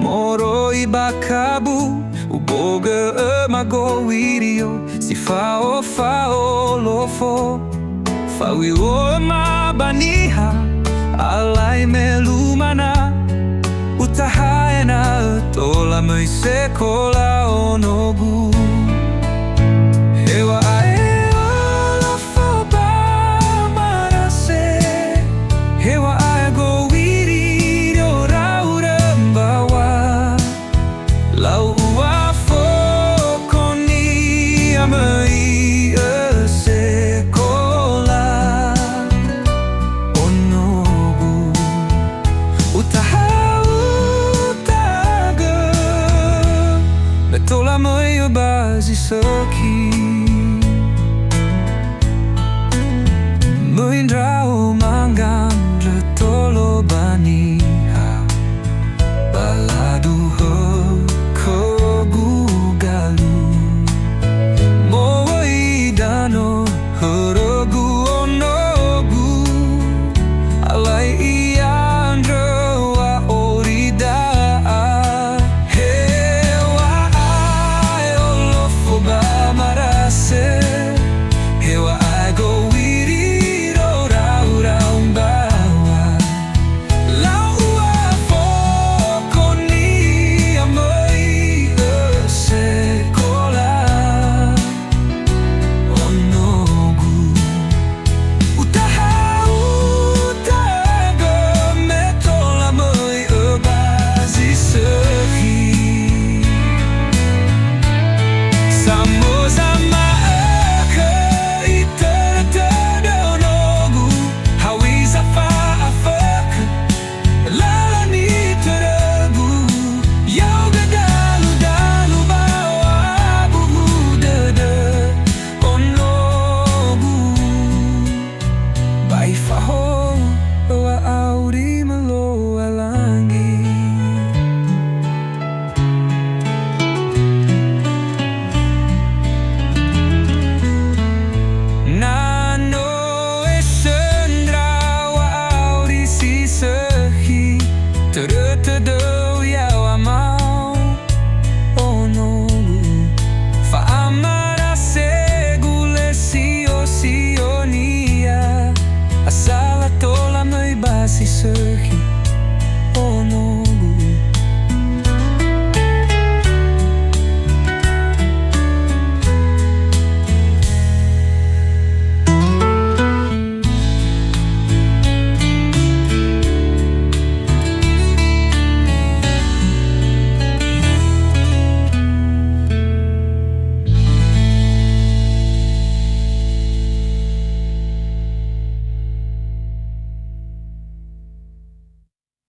moroi bakabu uboga mago wirio si fao fao lofo fawiwo mabaniha alai melumana utahaena tola mesekola onogu hewa ae olofo ba marase hewa ae go wirio raurembawa lau uafo koni amai sekola onogu utaha utaga betola mai bazi soki muindrau mangandra tolo baniha baladu ho